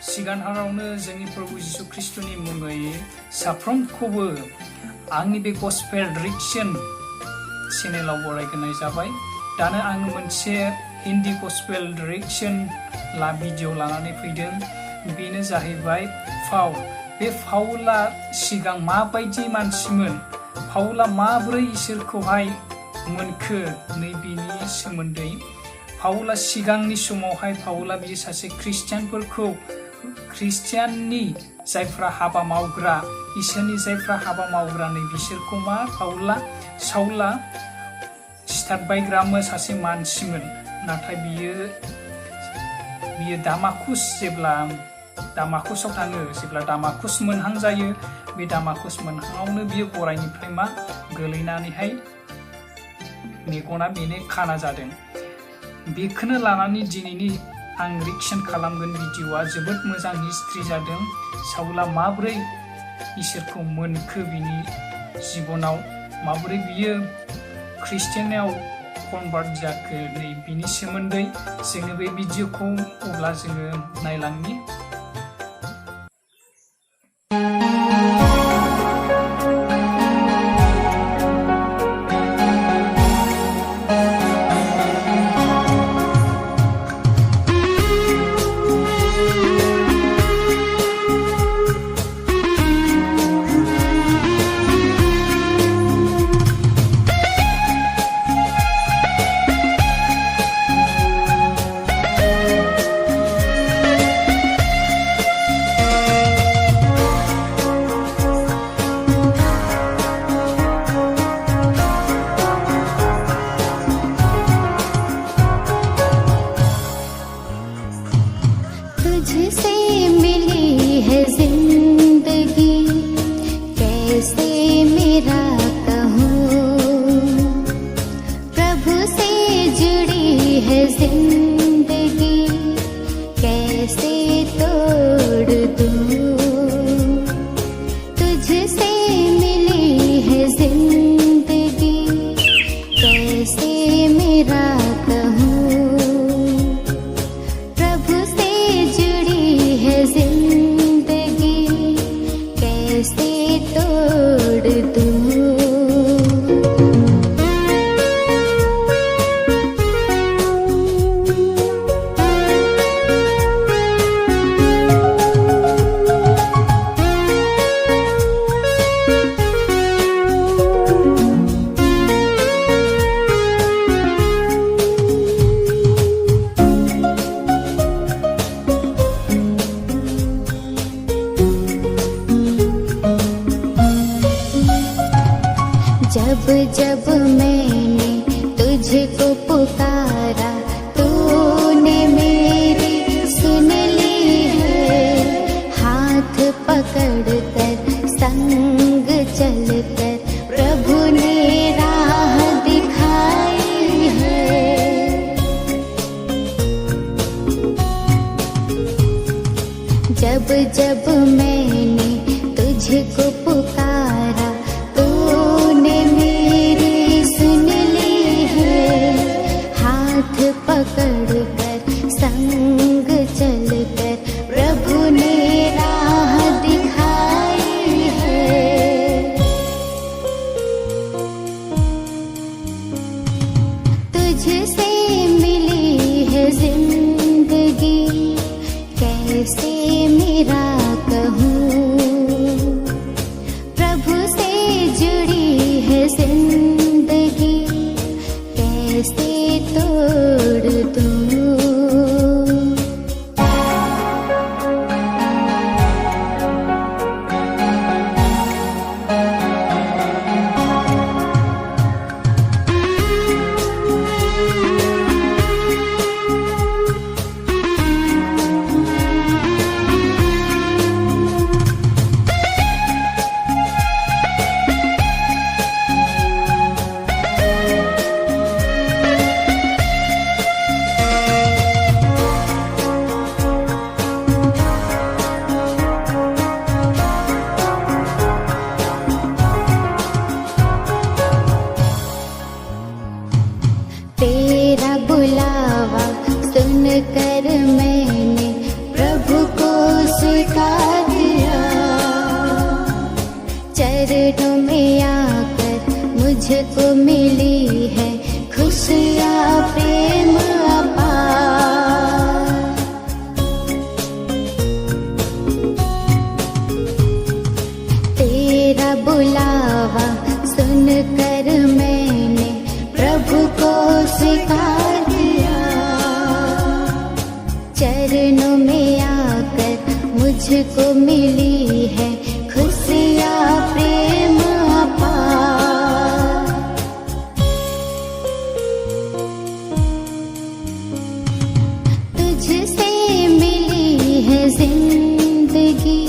सिगांहारावनो जोंनि प्रभु जिसु ख्रिस्टनि मुङै साफ्रोमखौबो आंनि बे गस्पेल रिएक्शन चेनेलाव बरायग्रोनाय जाबाय। दानो आङो मोनसे हिन्दी गस्पेल रिएक्शन भिडिअ लानानै फैदों। बेनो जाहैबाय पाउल। बे पाउला सिगां माबायदि मानसिमोन, पाउला माबोरै इसोरखौहाय मोनखो, नैबेनि सोमोन्दै। पाउला सिगांनि समावहाय पाउला बियो सासे ख्रिस्टियाननि जायफ्रा हाबा मावग्रा, इसोरनि जायफ्रा हाबा मावग्रा नै बिसोरखौ मा पाउला साउला सितारबायग्रामोन सासे मानसिमोन। नाथाय बियो दामाकुसाव थाङो। जेब्ला दामाकुस मोनहां जायो, बे दामाकुस मोनहाङावनो बियो गरायनिफ्राय मा गोलैनानैहाय मेगना बेनो खाना जादों। बेखौनो लानानै दिनैनि आं रिएक्शन खालामगोन। भिडिअआ जोबोद मोजां हिस्ट्रि जादों। साउला माबोरै इसोरखौ मोनखो, बिनि जिबनाव माबोरै बियो ख्रिस्टियानाव कनभार्ट जाखो, नै बिनि सोमोन्दै जोङो बे भिडिअखौ अब्ला जोङो नायलांनि। तुझसे मिली है जिंदगी, कैसे मेरा कहूँ। प्रभु से जुड़ी है जिंदगी, कैसे तोड़ दूँ। तुझसे मिली है जिंदगी, कैसे मेरा कहूँ। जिंदगी कैसे तोड़ दूँ। जब जब मैंने तुझको पुकारा, तूने मेरी सुन ली है। हाथ पकड़कर संग चलकर प्रभु ने राह दिखाई है। जब जब मैंने तुझको पुकारा, तूने मेरी सुन ली है। हाथ पकड़कर संग चलकर प्रभु ने राह दिखाई है। तुझसे मिली है जिंदगी, कैसे मेरा कहूँ। प्रभु से जुड़ी है जिंदगी, कैसे तोड़ दूँ। स्वीकार किया। चरणों में आकर मुझको मिली है खुशियाँ प्रेम अपार। तेरा बुलावा सुनकर मैंने प्रभु को स्वीकार किया। चरणों में आकर मुझको मिली है खुशियाँ प्रेम अपार। तुझसे मिली है जिंदगी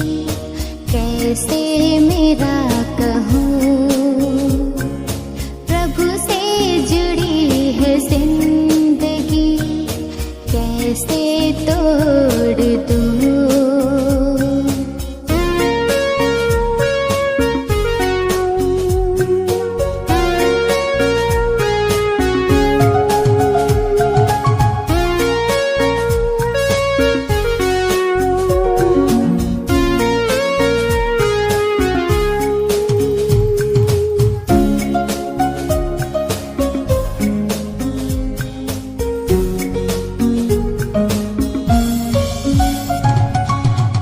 कैसे मेरा कहूँ। प्रभु से जुड़ी है जिंदगी कैसे तोड़ दूँ।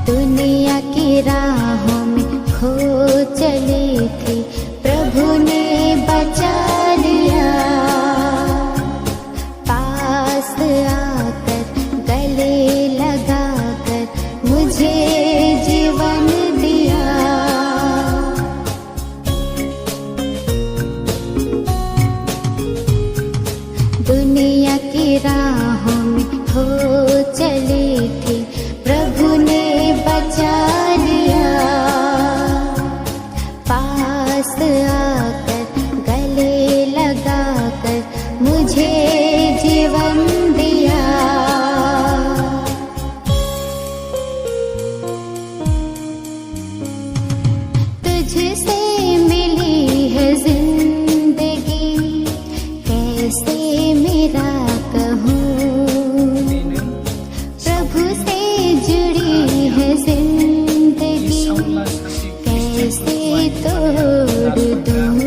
दुनिया की राहों में खो चली थी प्रभु ने बचा लिया। पास आकर गले लगाकर मुझे जीवन दिया। दुनिया की राहों में खो चली थी प्रभु ने बचा लिया। पास आकर गले लगाकर मुझे जीवन दिया। तुझसे मिली है जिंदगी कैसे मेरा कहूँ। प्रभु से जुड़ी है जिंदगी कैसे तोड़ दूँ।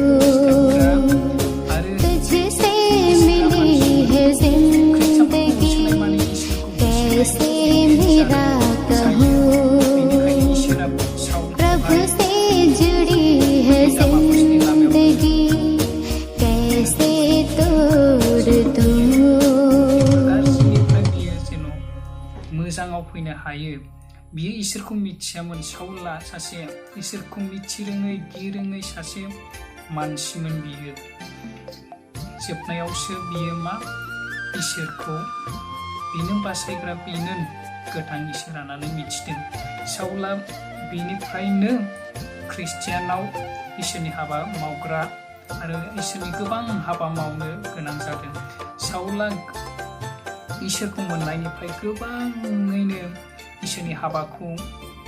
तुझसे मिली है जिंदगी कैसे मेरा कहूँ। प्रभु से जुड़ी है जिंदगी कैसे तोड़ दूँ। मोजाङाव फैनो हायो। बियो इसोरखौ मिथियामोन। साउला सासे इसोरखौ मिथिरोङै गिरोङै सासे मानसिमोन। बियो जोबनायावसो बियो मा इसोरखौ बेनो बासायग्रा बेनो गोथां इसोर होननानै मिथिदों। साउला बेनिफ्रायनो ख्रिस्टियानाव इसोरनि हाबा मावग्रा आरो इसोरनि गोबां हाबा मावनो गोनां जादों। साउला इसोरखौ मोननायनिफ्राय गोबाङैनो इसोरनि हाबाखौ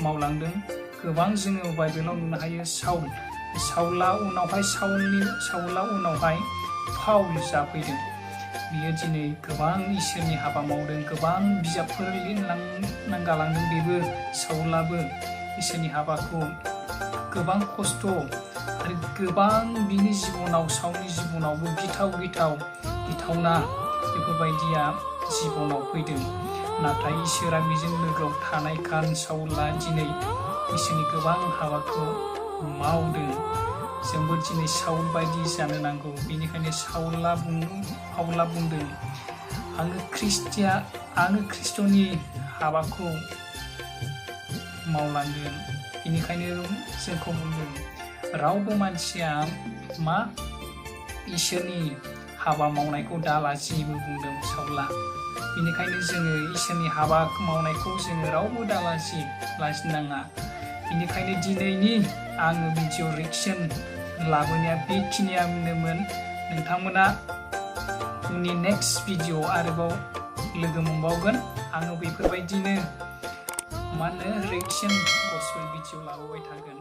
मावलांदों। गोबां जोङो बाइबेलाव नुनो हायो। साउला उनावहाय पाउल जाफैदों। बियो दिनै गोबां इसोरनि हाबा मावदों। गोबां बिजाबफोर लिरलांना गालांदों। बेबो साउलाबो इसोरनि हाबाखौ गोबां खस्थ' आरो गोबां बिनि जिबनाव साउलनि जिबनावबो गिथावना बेफोरबायदिया जिबनाव फैदों। नाथाय इसोरा बेजों लोगोआव थानायखाय साउला दिनै इसोरनि गोबां हाबाखौ मावदों। जोंबो दिनै साउल बायदि जानो नांगौ। बेनिखायनो पाउला बुंदों आङो ख्रिस्ट'नि हाबाखौ मावलांगोन। बेनिखायनो जोंखौ बुंदों रावबो मानसिया मा इसोरनि हाबा मावनायखौ दालाजिबो बुंदों साउला। बेनिखायनो जोङो इसोरनि हाबा मावनायखौ जोङो रावबो लाजिनाङा। बेनिखायनो दिनैनि आङो भिडिअ रिएक्सन लाबोनाया बेखिनियानोमोन। नोंथांमोना उननि नेक्स्ट भिडिअ आरोबाव लोगो मोनबावगोन। आङो बेफोरबायदिनो रिएक्सन गस्पेल भिडिअ लाबोबाय थागोन।